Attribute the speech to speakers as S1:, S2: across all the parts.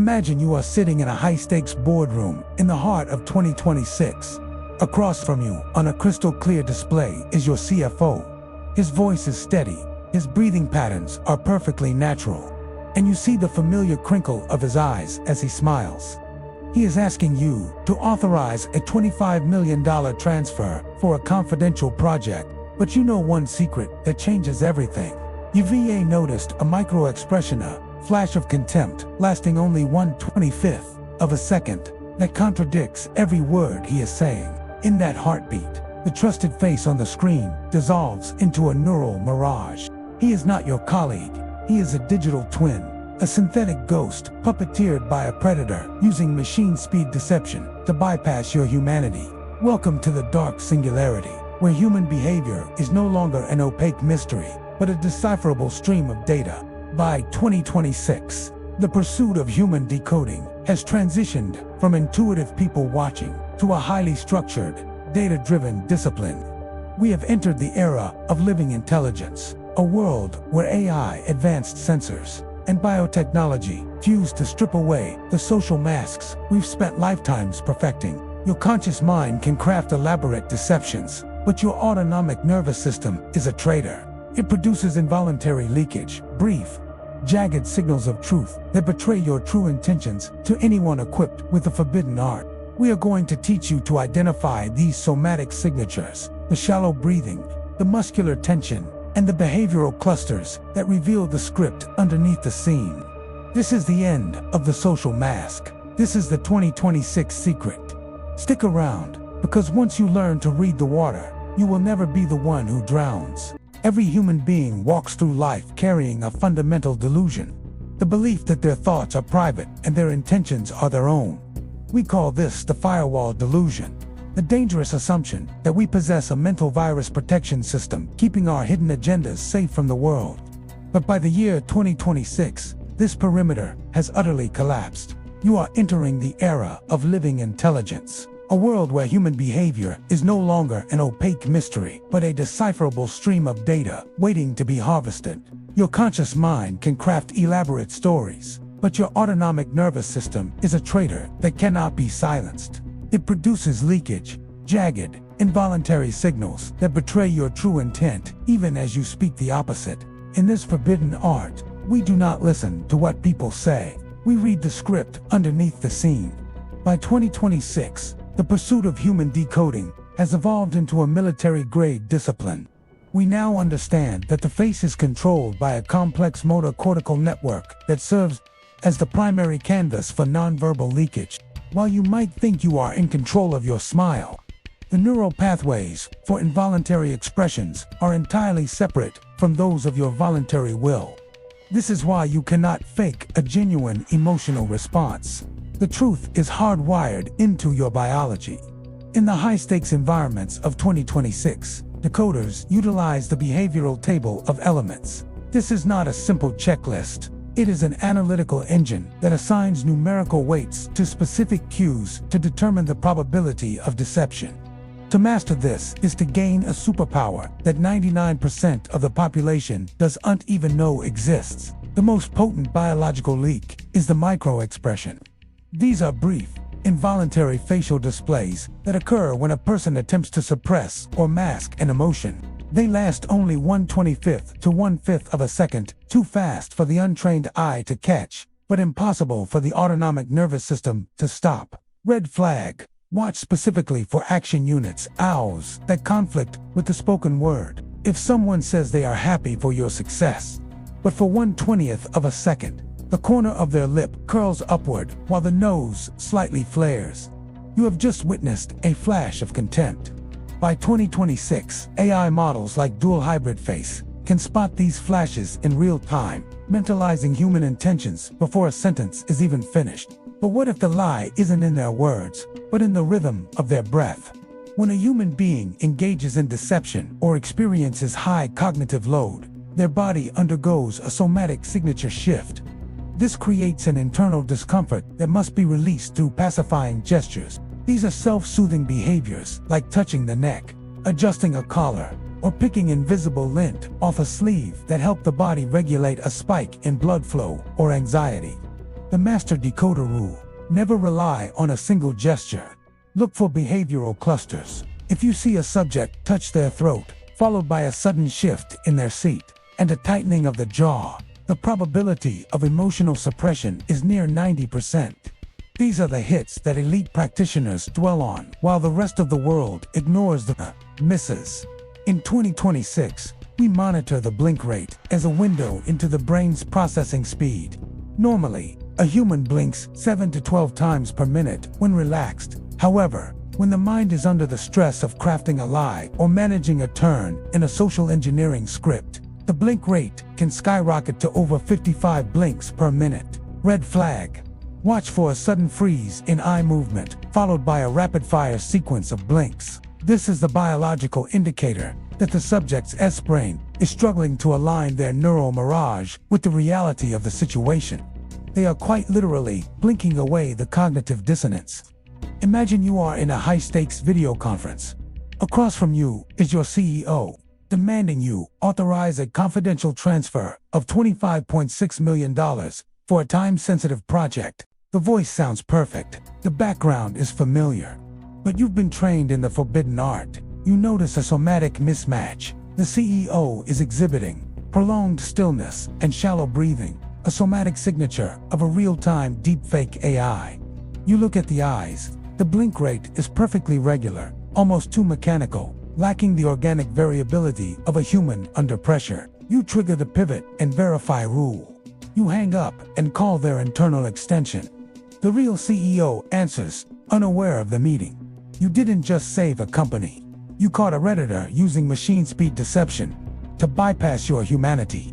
S1: Imagine you are sitting in a high-stakes boardroom in the heart of 2026. Across from you, on a crystal-clear display, is your CFO. His voice is steady, his breathing patterns are perfectly natural, and you see the familiar crinkle of his eyes as he smiles. He is asking you to authorize a $25 million transfer for a confidential project, but you know one secret that changes everything. Your VA noticed a micro-expression, a flash of contempt lasting only 1/25th of a second that contradicts every word he is saying. In that heartbeat, the trusted face on the screen dissolves into a neural mirage. He is not your colleague. He is a digital twin, a synthetic ghost puppeteered by a predator using machine-speed deception to bypass your humanity. Welcome to the Dark Singularity, where human behavior is no longer an opaque mystery, but a decipherable stream of data. By 2026, the pursuit of human decoding has transitioned from intuitive people watching to a highly structured, data-driven discipline. We have entered the era of living intelligence, a world where AI, advanced sensors, and biotechnology fuse to strip away the social masks we've spent lifetimes perfecting. Your conscious mind can craft elaborate deceptions, but your autonomic nervous system is a traitor. It produces involuntary leakage, brief, jagged signals of truth that betray your true intentions to anyone equipped with the forbidden art. We are going to teach you to identify these somatic signatures, the shallow breathing, the muscular tension, and the behavioral clusters that reveal the script underneath the scene. This is the end of the social mask. This is the 2026 secret. Stick around, because once you learn to read the water, you will never be the one who drowns. Every human being walks through life carrying a fundamental delusion, the belief that their thoughts are private and their intentions are their own. We call this the firewall delusion, the dangerous assumption that we possess a mental virus protection system keeping our hidden agendas safe from the world. But by the year 2026, this perimeter has utterly collapsed. You are entering the era of living intelligence. A world where human behavior is no longer an opaque mystery, but a decipherable stream of data waiting to be harvested. Your conscious mind can craft elaborate stories, but your autonomic nervous system is a traitor that cannot be silenced. It produces leakage, jagged, involuntary signals that betray your true intent, even as you speak the opposite. In this forbidden art, we do not listen to what people say. We read the script underneath the scene. By 2026, the pursuit of human decoding has evolved into a military-grade discipline. We now understand that the face is controlled by a complex motor cortical network that serves as the primary canvas for nonverbal leakage. While you might think you are in control of your smile, the neural pathways for involuntary expressions are entirely separate from those of your voluntary will. This is why you cannot fake a genuine emotional response. The truth is hardwired into your biology. In the high-stakes environments of 2026, decoders utilize the behavioral table of elements. This is not a simple checklist. It is an analytical engine that assigns numerical weights to specific cues to determine the probability of deception. To master this is to gain a superpower that 99% of the population doesn't even know exists. The most potent biological leak is the micro-expression. These are brief, involuntary facial displays that occur when a person attempts to suppress or mask an emotion. They last only 1/25th to 1/5 of a second, too fast for the untrained eye to catch, but impossible for the autonomic nervous system to stop. Red flag. Watch specifically for action units, owls, that conflict with the spoken word. If someone says they are happy for your success, but for 1/20th of a second, the corner of their lip curls upward while the nose slightly flares, you have just witnessed a flash of contempt. By 2026, AI models like Dual Hybrid Face can spot these flashes in real time, mentalizing human intentions before a sentence is even finished. But what if the lie isn't in their words, but in the rhythm of their breath? When a human being engages in deception or experiences high cognitive load, their body undergoes a somatic signature shift. This creates an internal discomfort that must be released through pacifying gestures. These are self-soothing behaviors like touching the neck, adjusting a collar, or picking invisible lint off a sleeve that help the body regulate a spike in blood flow or anxiety. The master decoder rule: never rely on a single gesture. Look for behavioral clusters. If you see a subject touch their throat, followed by a sudden shift in their seat and a tightening of the jaw, the probability of emotional suppression is near 90%. These are the hits that elite practitioners dwell on, while the rest of the world ignores the misses. In 2026, we monitor the blink rate as a window into the brain's processing speed. Normally, a human blinks 7 to 12 times per minute when relaxed. However, when the mind is under the stress of crafting a lie or managing a turn in a social engineering script, the blink rate can skyrocket to over 55 blinks per minute. Red flag. Watch for a sudden freeze in eye movement, followed by a rapid-fire sequence of blinks. This is the biological indicator that the subject's S-brain is struggling to align their neural mirage with the reality of the situation. They are quite literally blinking away the cognitive dissonance. Imagine you are in a high-stakes video conference. Across from you is your CEO, demanding you authorize a confidential transfer of $25.6 million for a time-sensitive project. The voice sounds perfect. The background is familiar. But you've been trained in the forbidden art. You notice a somatic mismatch. The CEO is exhibiting prolonged stillness and shallow breathing, a somatic signature of a real-time deepfake AI. You look at the eyes. The blink rate is perfectly regular, almost too mechanical, lacking the organic variability of a human under pressure. You trigger the pivot and verify rule. You hang up and call their internal extension. The real CEO answers, unaware of the meeting. You didn't just save a company. You caught a Redditor using machine speed deception to bypass your humanity.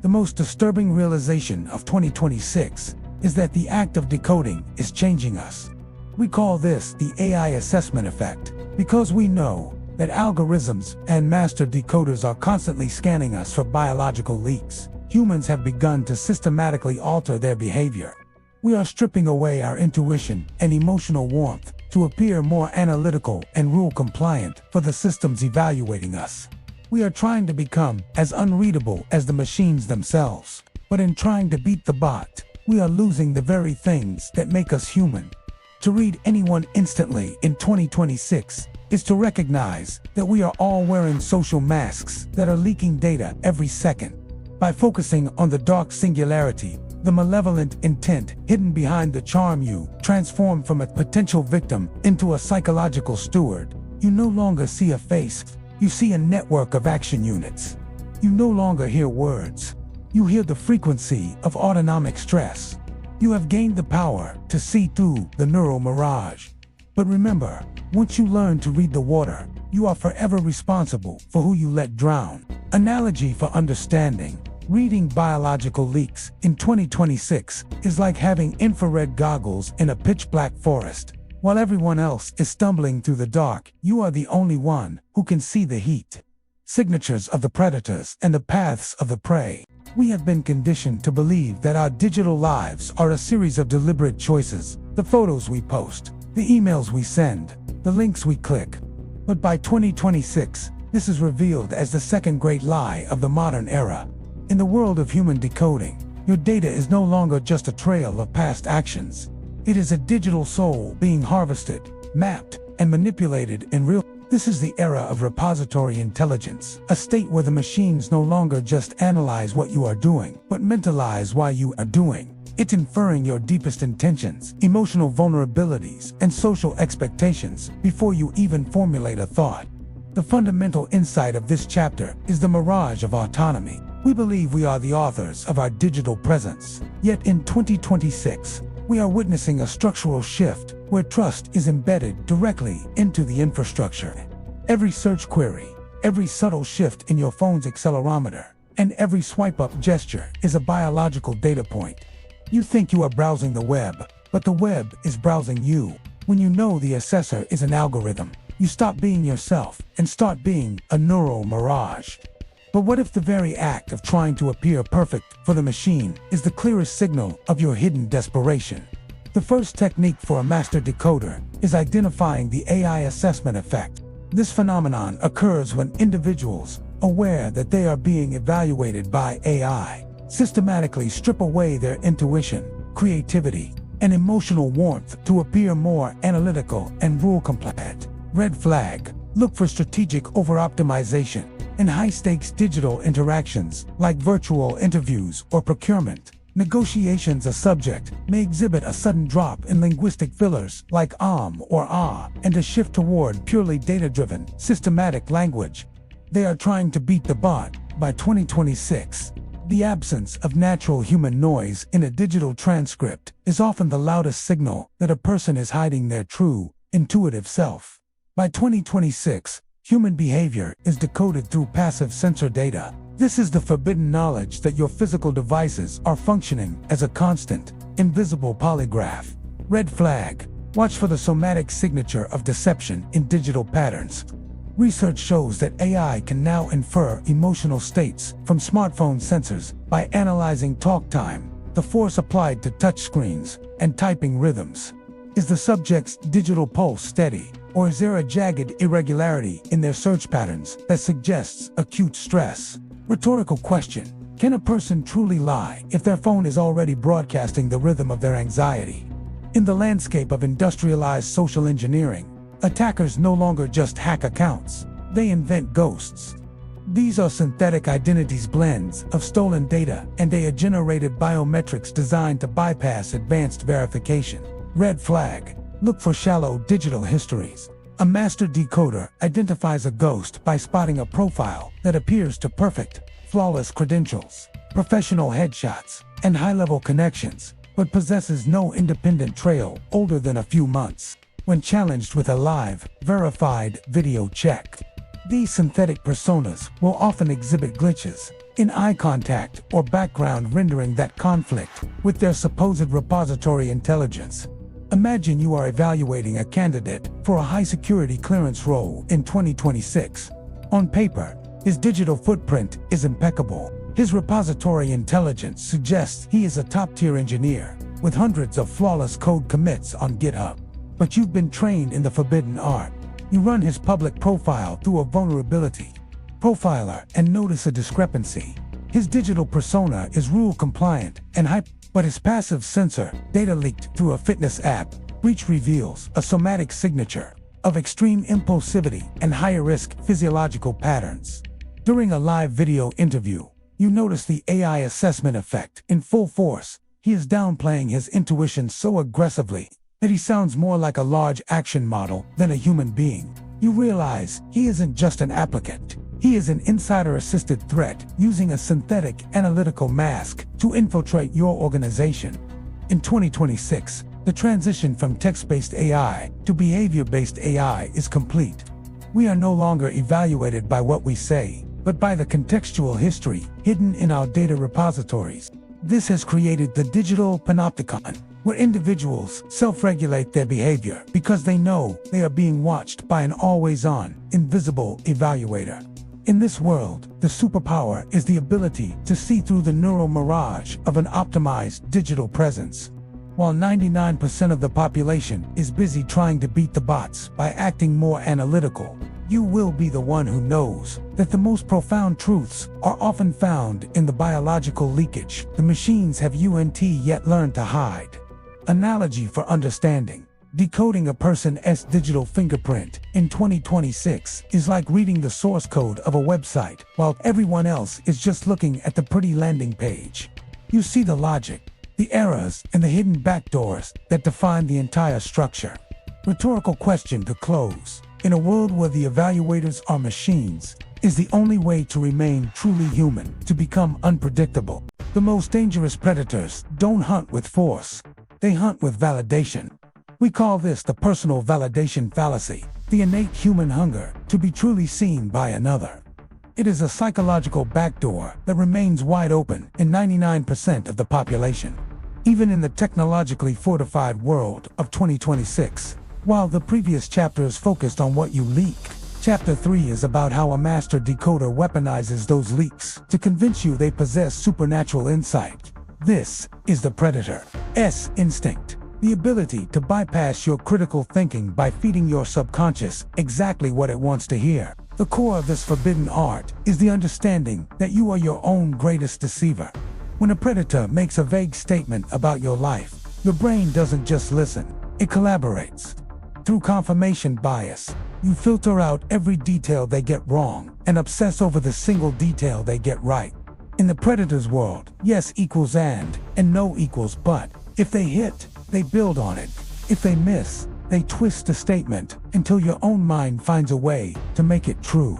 S1: The most disturbing realization of 2026 is that the act of decoding is changing us. We call this the AI assessment effect, because we know that algorithms and master decoders are constantly scanning us for biological leaks. Humans have begun to systematically alter their behavior. We are stripping away our intuition and emotional warmth to appear more analytical and rule-compliant for the systems evaluating us. We are trying to become as unreadable as the machines themselves. But in trying to beat the bot, we are losing the very things that make us human. To read anyone instantly in 2026 is to recognize that we are all wearing social masks that are leaking data every second. By focusing on the dark singularity, the malevolent intent hidden behind the charm, you transform from a potential victim into a psychological steward. You no longer see a face, you see a network of action units. You no longer hear words, you hear the frequency of autonomic stress. You have gained the power to see through the neural mirage. But remember, once you learn to read the water, you are forever responsible for who you let drown. Analogy for understanding. Reading biological leaks in 2026 is like having infrared goggles in a pitch-black forest. While everyone else is stumbling through the dark, you are the only one who can see the heat. Signatures of the predators and the paths of the prey. We have been conditioned to believe that our digital lives are a series of deliberate choices. The photos we post, the emails we send, the links we click. But by 2026, this is revealed as the second great lie of the modern era. In the world of human decoding, your data is no longer just a trail of past actions. It is a digital soul being harvested, mapped, and manipulated in real. This is the era of repository intelligence, a state where the machines no longer just analyze what you are doing, but mentalize why you are doing. It's inferring your deepest intentions, emotional vulnerabilities, and social expectations before you even formulate a thought. The fundamental insight of this chapter is the mirage of autonomy. We believe we are the authors of our digital presence. Yet in 2026, we are witnessing a structural shift where trust is embedded directly into the infrastructure. Every search query, every subtle shift in your phone's accelerometer, and every swipe-up gesture is a biological data point. You think you are browsing the web, but the web is browsing you. When you know the assessor is an algorithm, you stop being yourself and start being a neural mirage. But what if the very act of trying to appear perfect for the machine is the clearest signal of your hidden desperation? The first technique for a master decoder is identifying the AI assessment effect. This phenomenon occurs when individuals, aware that they are being evaluated by AI, systematically strip away their intuition, creativity, and emotional warmth to appear more analytical and rule-compliant. Red flag. Look for strategic over-optimization in high-stakes digital interactions like virtual interviews or procurement. Negotiations a subject may exhibit a sudden drop in linguistic fillers like or ah, and a shift toward purely data-driven, systematic language. They are trying to beat the bot. By 2026, the absence of natural human noise in a digital transcript is often the loudest signal that a person is hiding their true, intuitive self. By 2026, human behavior is decoded through passive sensor data. This is the forbidden knowledge that your physical devices are functioning as a constant, invisible polygraph. Red flag. Watch for the somatic signature of deception in digital patterns. Research shows that AI can now infer emotional states from smartphone sensors by analyzing talk time, the force applied to touchscreens, and typing rhythms. Is the subject's digital pulse steady, or is there a jagged irregularity in their search patterns that suggests acute stress? Rhetorical question. Can a person truly lie if their phone is already broadcasting the rhythm of their anxiety? In the landscape of industrialized social engineering, attackers no longer just hack accounts, they invent ghosts. These are synthetic identities, blends of stolen data and AI-generated biometrics designed to bypass advanced verification. Red flag. Look for shallow digital histories. A master decoder identifies a ghost by spotting a profile that appears to perfect, flawless credentials, professional headshots, and high-level connections, but possesses no independent trail older than a few months. When challenged with a live, verified video check, these synthetic personas will often exhibit glitches in eye contact or background rendering that conflict with their supposed repository intelligence. Imagine you are evaluating a candidate for a high-security clearance role in 2026. On paper, his digital footprint is impeccable. His repository intelligence suggests he is a top-tier engineer with hundreds of flawless code commits on GitHub. But you've been trained in the forbidden art. You run his public profile through a vulnerability profiler and notice a discrepancy. His digital persona is rule-compliant and hype, but his passive sensor data leaked through a fitness app. Breach reveals a somatic signature of extreme impulsivity and higher-risk physiological patterns. During a live video interview, you notice the AI assessment effect in full force. He is downplaying his intuition so aggressively that he sounds more like a large action model than a human being. You realize he isn't just an applicant. He is an insider-assisted threat using a synthetic analytical mask to infiltrate your organization. In 2026, the transition from text-based AI to behavior-based AI is complete. We are no longer evaluated by what we say, but by the contextual history hidden in our data repositories. This has created the digital panopticon, where individuals self-regulate their behavior because they know they are being watched by an always-on, invisible evaluator. In this world, the superpower is the ability to see through the neural mirage of an optimized digital presence. While 99% of the population is busy trying to beat the bots by acting more analytical, you will be the one who knows that the most profound truths are often found in the biological leakage the machines have yet learned to hide. Analogy for understanding. Decoding a person's digital fingerprint in 2026 is like reading the source code of a website while everyone else is just looking at the pretty landing page. You see the logic, the errors, and the hidden backdoors that define the entire structure. Rhetorical question to close. In a world where the evaluators are machines, is the only way to remain truly human to become unpredictable. The most dangerous predators don't hunt with force, they hunt with validation. We call this the personal validation fallacy, the innate human hunger to be truly seen by another. It is a psychological backdoor that remains wide open in 99% of the population. Even in the technologically fortified world of 2026, while the previous chapters focused on what you leak, Chapter 3 is about how a master decoder weaponizes those leaks to convince you they possess supernatural insight. This is the predator's instinct. The ability to bypass your critical thinking by feeding your subconscious exactly what it wants to hear. The core of this forbidden art is the understanding that you are your own greatest deceiver. When a predator makes a vague statement about your life, your brain doesn't just listen, it collaborates. Through confirmation bias, you filter out every detail they get wrong and obsess over the single detail they get right. In the predator's world, yes equals and no equals but. If they hit, they build on it. If they miss, they twist a statement until your own mind finds a way to make it true.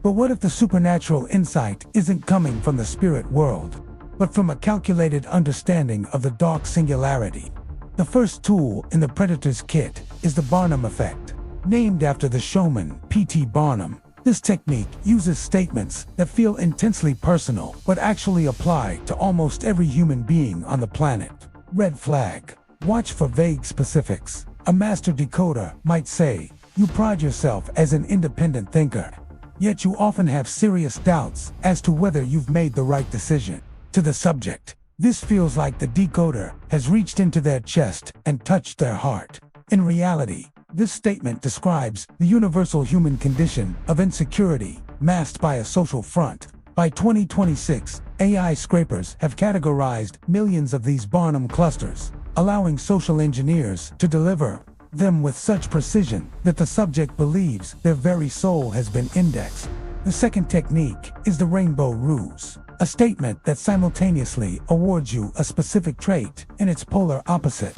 S1: But what if the supernatural insight isn't coming from the spirit world, but from a calculated understanding of the Dark Singularity? The first tool in the predator's kit is the Barnum effect. Named after the showman P.T. Barnum, this technique uses statements that feel intensely personal but actually apply to almost every human being on the planet. Red flag. Watch for vague specifics. A master decoder might say, "You pride yourself as an independent thinker, yet you often have serious doubts as to whether you've made the right decision." To the subject, this feels like the decoder has reached into their chest and touched their heart. In reality, this statement describes the universal human condition of insecurity, masked by a social front. By 2026, AI scrapers have categorized millions of these Barnum clusters, allowing social engineers to deliver them with such precision that the subject believes their very soul has been indexed. The second technique is the rainbow ruse, a statement that simultaneously awards you a specific trait and its polar opposite.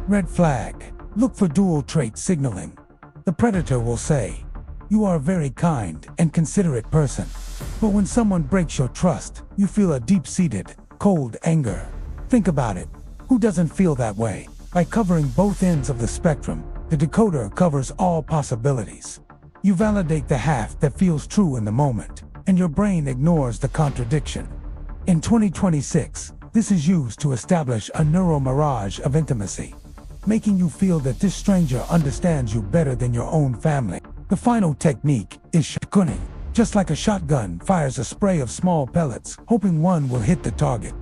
S1: Red flag. Look for dual trait signaling. The predator will say, "You are a very kind and considerate person." But when someone breaks your trust, you feel a deep-seated, cold anger. Think about it. Who doesn't feel that way? By covering both ends of the spectrum, the decoder covers all possibilities. You validate the half that feels true in the moment, and your brain ignores the contradiction. In 2026, this is used to establish a neural mirage of intimacy, making you feel that this stranger understands you better than your own family. The final technique is shotgunning. Just like a shotgun fires a spray of small pellets, hoping one will hit the target,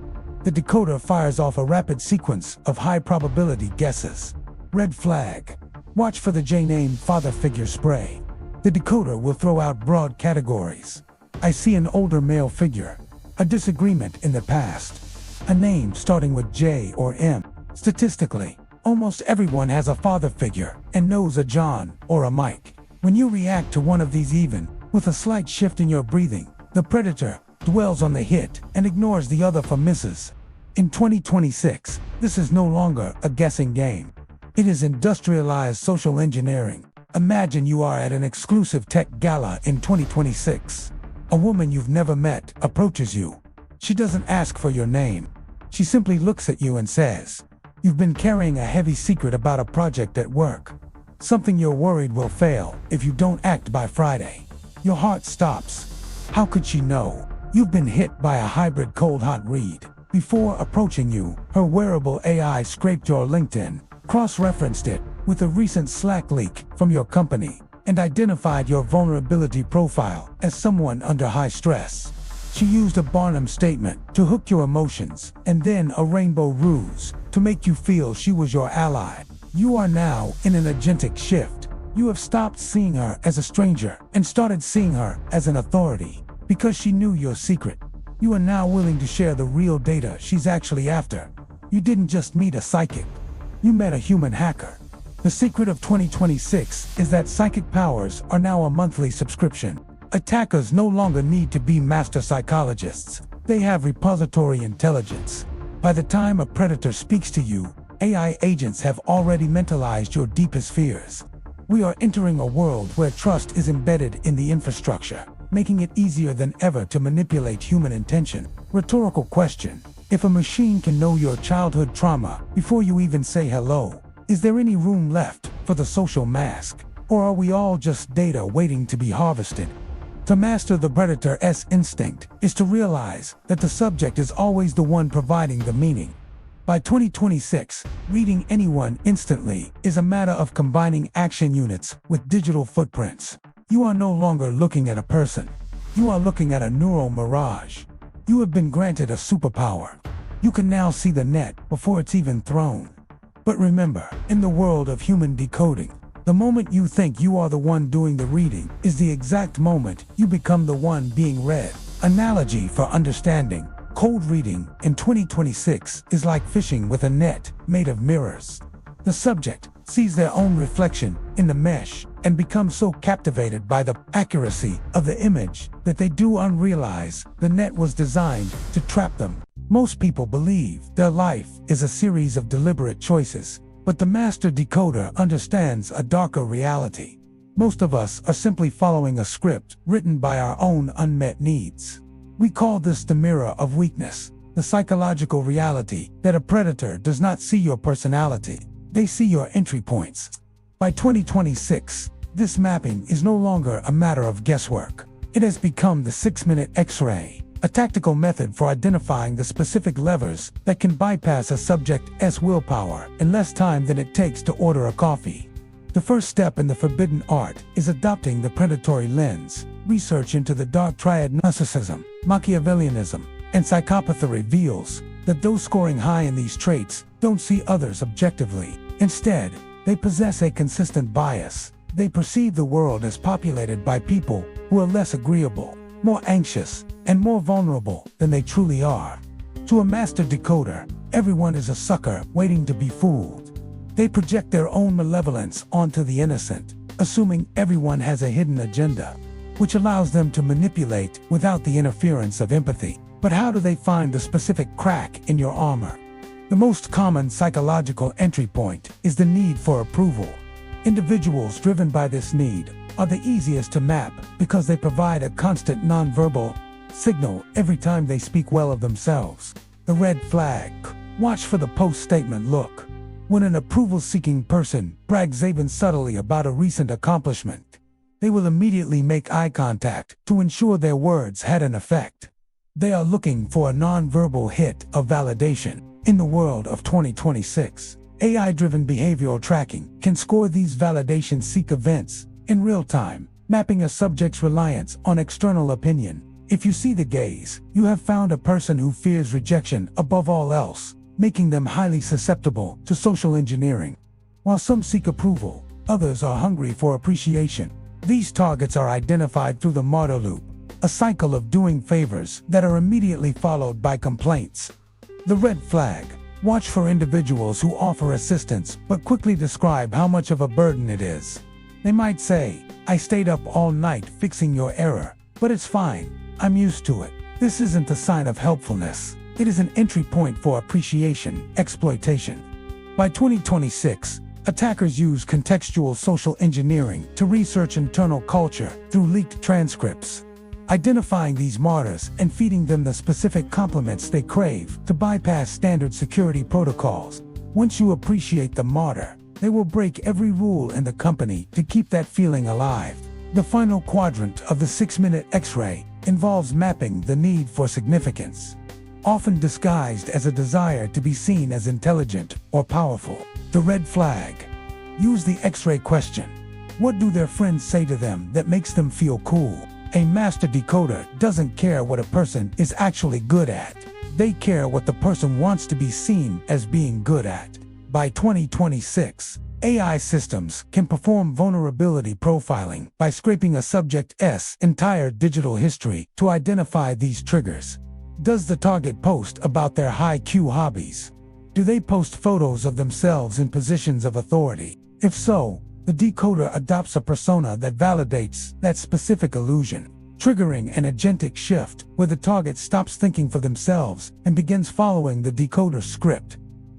S1: the decoder fires off a rapid sequence of high-probability guesses. Red flag. Watch for the J-name father figure spray. The decoder will throw out broad categories. I see an older male figure, a disagreement in the past, a name starting with J or M. Statistically, almost everyone has a father figure and knows a John or a Mike. When you react to one of these even with a slight shift in your breathing, the predator dwells on the hit and ignores the other for misses. In 2026, this is no longer a guessing game. It is industrialized social engineering. Imagine you are at an exclusive tech gala in 2026. A woman you've never met approaches you. She doesn't ask for your name. She simply looks at you and says, "You've been carrying a heavy secret about a project at work. Something you're worried will fail if you don't act by Friday." Your heart stops. How could she know? You've been hit by a hybrid cold-hot read. Before approaching you, her wearable AI scraped your LinkedIn, cross-referenced it with a recent Slack leak from your company, and identified your vulnerability profile as someone under high stress. She used a Barnum statement to hook your emotions, and then a rainbow ruse to make you feel she was your ally. You are now in an agentic shift. You have stopped seeing her as a stranger and started seeing her as an authority. Because she knew your secret, you are now willing to share the real data she's actually after. You didn't just meet a psychic, you met a human hacker. The secret of 2026 is that psychic powers are now a monthly subscription. Attackers no longer need to be master psychologists. They have repository intelligence. By the time a predator speaks to you, AI agents have already mentalized your deepest fears. We are entering a world where trust is embedded in the infrastructure, making it easier than ever to manipulate human intention. Rhetorical question. If a machine can know your childhood trauma before you even say hello, is there any room left for the social mask? Or are we all just data waiting to be harvested? To master the predator's instinct is to realize that the subject is always the one providing the meaning. By 2026, reading anyone instantly is a matter of combining action units with digital footprints. You are no longer looking at a person. You are looking at a neural mirage. You have been granted a superpower. You can now see the net before it's even thrown. But remember, in the world of human decoding, the moment you think you are the one doing the reading is the exact moment you become the one being read. Analogy for understanding. Cold reading in 2026 is like fishing with a net made of mirrors. The subject sees their own reflection in the mesh and becomes so captivated by the accuracy of the image that they do unrealize the net was designed to trap them. Most people believe their life is a series of deliberate choices, but the master decoder understands a darker reality. Most of us are simply following a script written by our own unmet needs. We call this the mirror of weakness, the psychological reality that a predator does not see your personality. They see your entry points. By 2026, this mapping is no longer a matter of guesswork. It has become the 6-minute X-ray, a tactical method for identifying the specific levers that can bypass a subject's willpower in less time than it takes to order a coffee. The first step in the forbidden art is adopting the predatory lens. Research into the dark triad narcissism, Machiavellianism, and psychopathy reveals that those scoring high in these traits don't see others objectively. Instead, they possess a consistent bias. They perceive the world as populated by people who are less agreeable, more anxious, and more vulnerable than they truly are. To a master decoder, everyone is a sucker waiting to be fooled. They project their own malevolence onto the innocent, assuming everyone has a hidden agenda, which allows them to manipulate without the interference of empathy. But how do they find the specific crack in your armor? The most common psychological entry point is the need for approval. Individuals driven by this need are the easiest to map because they provide a constant nonverbal signal every time they speak well of themselves. The red flag. Watch for the post-statement look. When an approval-seeking person brags even subtly about a recent accomplishment, they will immediately make eye contact to ensure their words had an effect. They are looking for a non-verbal hit of validation. In the world of 2026, AI-driven behavioral tracking can score these validation-seek events in real time, mapping a subject's reliance on external opinion. If you see the gaze, you have found a person who fears rejection above all else, making them highly susceptible to social engineering. While some seek approval, others are hungry for appreciation. These targets are identified through the martyr loop, a cycle of doing favors that are immediately followed by complaints. The red flag. Watch for individuals who offer assistance but quickly describe how much of a burden it is. They might say, "I stayed up all night fixing your error, but it's fine, I'm used to it." This isn't a sign of helpfulness. It is an entry point for appreciation, exploitation. By 2026, attackers use contextual social engineering to research internal culture through leaked transcripts, identifying these martyrs and feeding them the specific compliments they crave to bypass standard security protocols. Once you appreciate the martyr, they will break every rule in the company to keep that feeling alive. The final quadrant of the 6-minute X-ray involves mapping the need for significance, often disguised as a desire to be seen as intelligent or powerful. The red flag. Use the X-ray question. What do their friends say to them that makes them feel cool? A master decoder doesn't care what a person is actually good at. They care what the person wants to be seen as being good at. By 2026, AI systems can perform vulnerability profiling by scraping a subject's entire digital history to identify these triggers. Does the target post about their high-Q hobbies? Do they post photos of themselves in positions of authority? If so, the decoder adopts a persona that validates that specific illusion, triggering an agentic shift where the target stops thinking for themselves and begins following the decoder's script.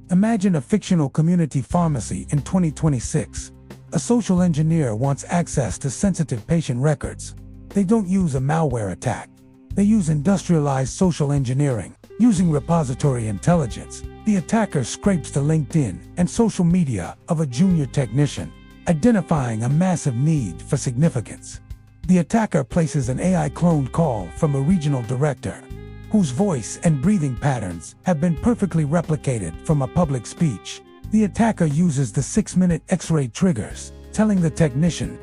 S1: Imagine a fictional community pharmacy in 2026. A social engineer wants access to sensitive patient records. They don't use a malware attack. They use industrialized social engineering. Using repository intelligence, the attacker scrapes the LinkedIn and social media of a junior technician, identifying a massive need for significance. The attacker places an AI-cloned call from a regional director, whose voice and breathing patterns have been perfectly replicated from a public speech. The attacker uses the 6-minute X-ray triggers, telling the technician,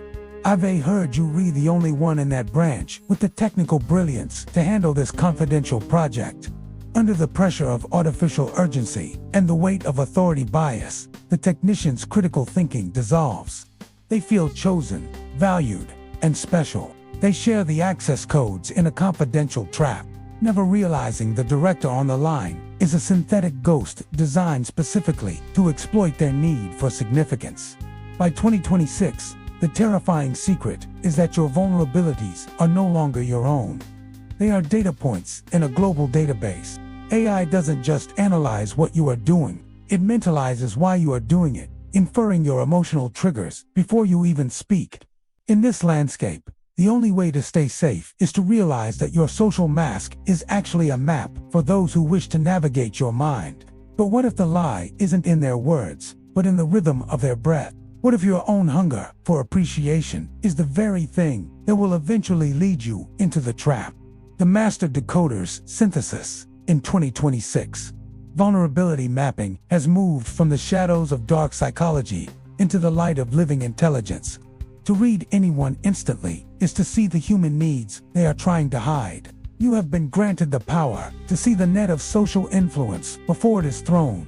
S1: "I've heard you re the only one in that branch with the technical brilliance to handle this confidential project." Under the pressure of artificial urgency and the weight of authority bias, the technician's critical thinking dissolves. They feel chosen, valued, and special. They share the access codes in a confidential trap. never realizing the director on the line is a synthetic ghost designed specifically to exploit their need for significance. By 2026, the terrifying secret is that your vulnerabilities are no longer your own. They are data points in a global database. AI doesn't just analyze what you are doing, it mentalizes why you are doing it, inferring your emotional triggers before you even speak. In this landscape, the only way to stay safe is to realize that your social mask is actually a map for those who wish to navigate your mind. But what if the lie isn't in their words, but in the rhythm of their breath? What if your own hunger for appreciation is the very thing that will eventually lead you into the trap? The Master Decoder's synthesis. In 2026, vulnerability mapping has moved from the shadows of dark psychology into the light of living intelligence. To read anyone instantly is to see the human needs they are trying to hide. You have been granted the power to see the net of social influence before it is thrown.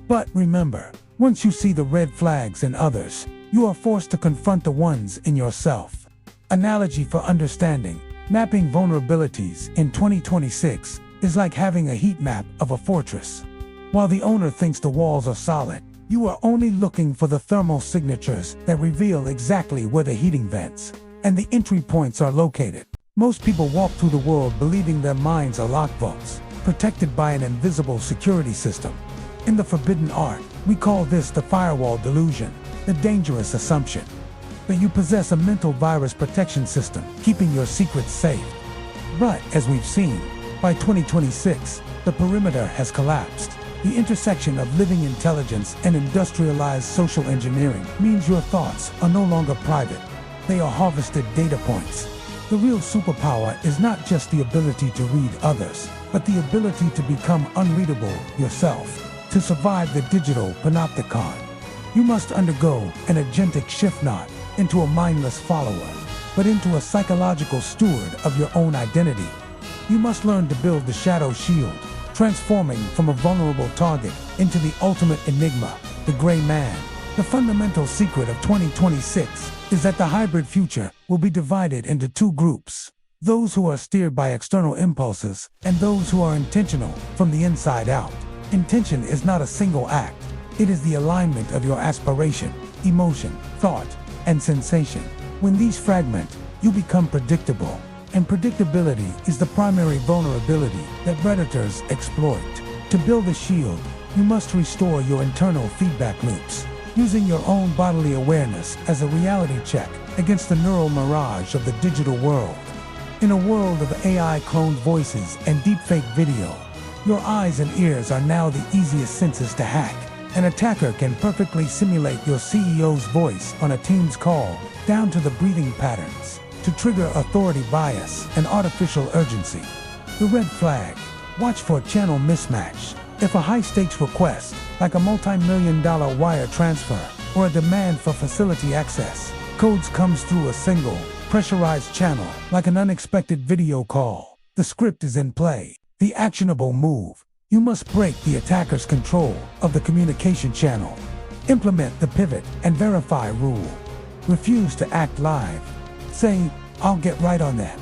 S1: But remember, once you see the red flags in others, you are forced to confront the ones in yourself. Analogy for understanding: mapping vulnerabilities in 2026 is like having a heat map of a fortress. While the owner thinks the walls are solid, you are only looking for the thermal signatures that reveal exactly where the heating vents and the entry points are located. Most people walk through the world believing their minds are lock vaults, protected by an invisible security system. In the forbidden art, we call this the firewall delusion, the dangerous assumption that you possess a mental virus protection system, keeping your secrets safe. But, as we've seen, by 2026, the perimeter has collapsed. The intersection of living intelligence and industrialized social engineering means your thoughts are no longer private. They are harvested data points. The real superpower is not just the ability to read others, but the ability to become unreadable yourself, to survive the digital panopticon. You must undergo an agentic shift, not into a mindless follower, but into a psychological steward of your own identity. You must learn to build the shadow shield, transforming from a vulnerable target into the ultimate enigma, the gray man. The fundamental secret of 2026 is that the hybrid future will be divided into two groups: those who are steered by external impulses and those who are intentional from the inside out. Intention is not a single act. It is the alignment of your aspiration, emotion, thought, and sensation. When these fragment, you become predictable. And predictability is the primary vulnerability that predators exploit. To build a shield, you must restore your internal feedback loops, using your own bodily awareness as a reality check against the neural mirage of the digital world. In a world of AI-cloned voices and deepfake video, your eyes and ears are now the easiest senses to hack. An attacker can perfectly simulate your CEO's voice on a Teams call, down to the breathing patterns, to trigger authority bias and artificial urgency. The red flag: watch for channel mismatch. If a high-stakes request, like a multi-million-dollar wire transfer or a demand for facility access, codes comes through a single, pressurized channel, like an unexpected video call, the script is in play. The actionable move: you must break the attacker's control of the communication channel. Implement the pivot and verify rule. Refuse to act live. Say, "I'll get right on that,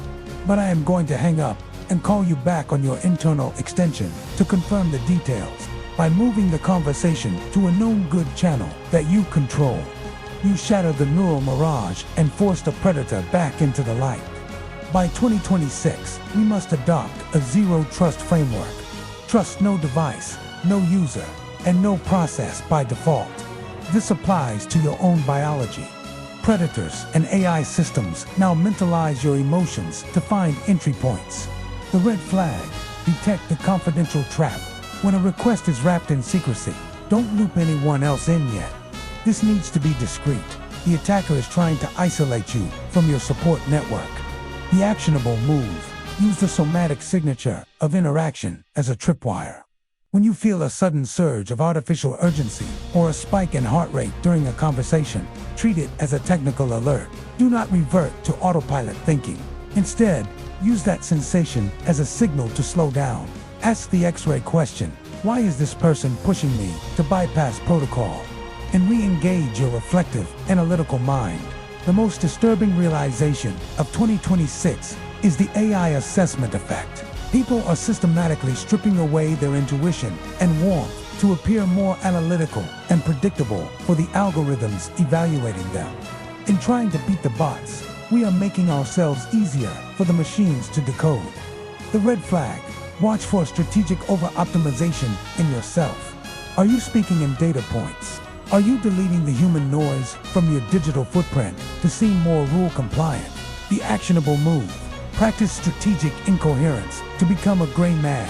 S1: but I am going to hang up," and call you back on your internal extension to confirm the details. By moving the conversation to a known good channel that you control, you shatter the neural mirage and force the predator back into the light. By 2026, we must adopt a zero-trust framework. Trust no device, no user, and no process by default. This applies to your own biology. Predators and AI systems now mentalize your emotions to find entry points. The red flag: detect the confidential trap. When a request is wrapped in secrecy, don't loop anyone else in yet. This needs to be discreet. The attacker is trying to isolate you from your support network. The actionable move: use the somatic signature of interaction as a tripwire. When you feel a sudden surge of artificial urgency or a spike in heart rate during a conversation, treat it as a technical alert. Do not revert to autopilot thinking. Instead, use that sensation as a signal to slow down. Ask the X-ray question: why is this person pushing me to bypass protocol? And re-engage your reflective, analytical mind. The most disturbing realization of 2026 is the AI assessment effect. People are systematically stripping away their intuition and warmth to appear more analytical and predictable for the algorithms evaluating them. In trying to beat the bots, we are making ourselves easier for the machines to decode. The red flag: watch for strategic over-optimization in yourself. Are you speaking in data points? Are you deleting the human noise from your digital footprint to seem more rule-compliant? The actionable move: practice strategic incoherence to become a gray man.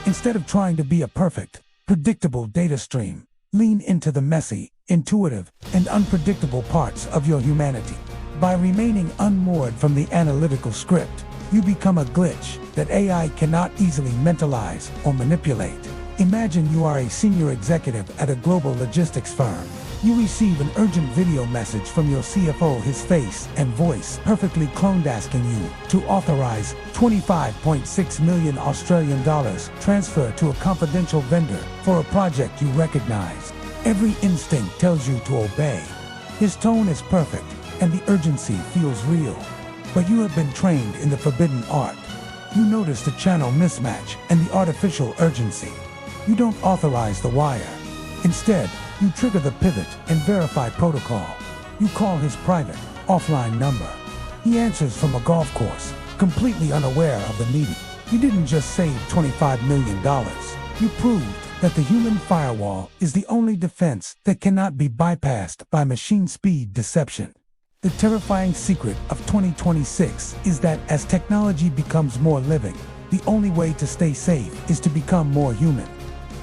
S1: Instead of trying to be a perfect, predictable data stream, lean into the messy, intuitive, and unpredictable parts of your humanity. By remaining unmoored from the analytical script, you become a glitch that AI cannot easily mentalize or manipulate. Imagine you are a senior executive at a global logistics firm. You receive an urgent video message from your CFO, his face and voice perfectly cloned, asking you to authorize 25.6 million Australian dollars transfer to a confidential vendor for a project you recognize. Every instinct tells you to obey. His tone is perfect, and the urgency feels real. But you have been trained in the forbidden art. You notice the channel mismatch and the artificial urgency. You don't authorize the wire. Instead, you trigger the pivot and verify protocol. You call his private, offline number. He answers from a golf course, completely unaware of the meeting. You didn't just save $25 million. You proved that the human firewall is the only defense that cannot be bypassed by machine speed deception. The terrifying secret of 2026 is that as technology becomes more living, the only way to stay safe is to become more human.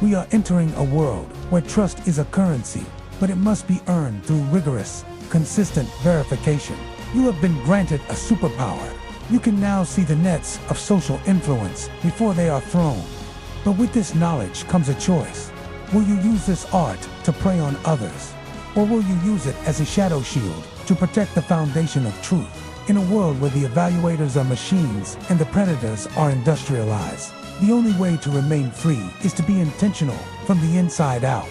S1: We are entering a world where trust is a currency, but it must be earned through rigorous, consistent verification. You have been granted a superpower. You can now see the nets of social influence before they are thrown. But with this knowledge comes a choice. Will you use this art to prey on others? Or will you use it as a shadow shield to protect the foundation of truth? In a world where the evaluators are machines and the predators are industrialized, the only way to remain free is to be intentional from the inside out.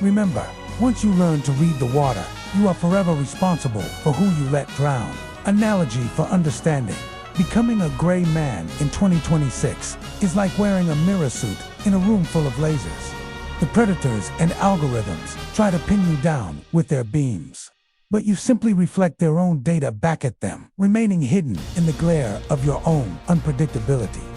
S1: Remember, once you learn to read the water, you are forever responsible for who you let drown. Analogy for understanding: becoming a gray man in 2026 is like wearing a mirror suit in a room full of lasers. The predators and algorithms try to pin you down with their beams, but you simply reflect their own data back at them, remaining hidden in the glare of your own unpredictability.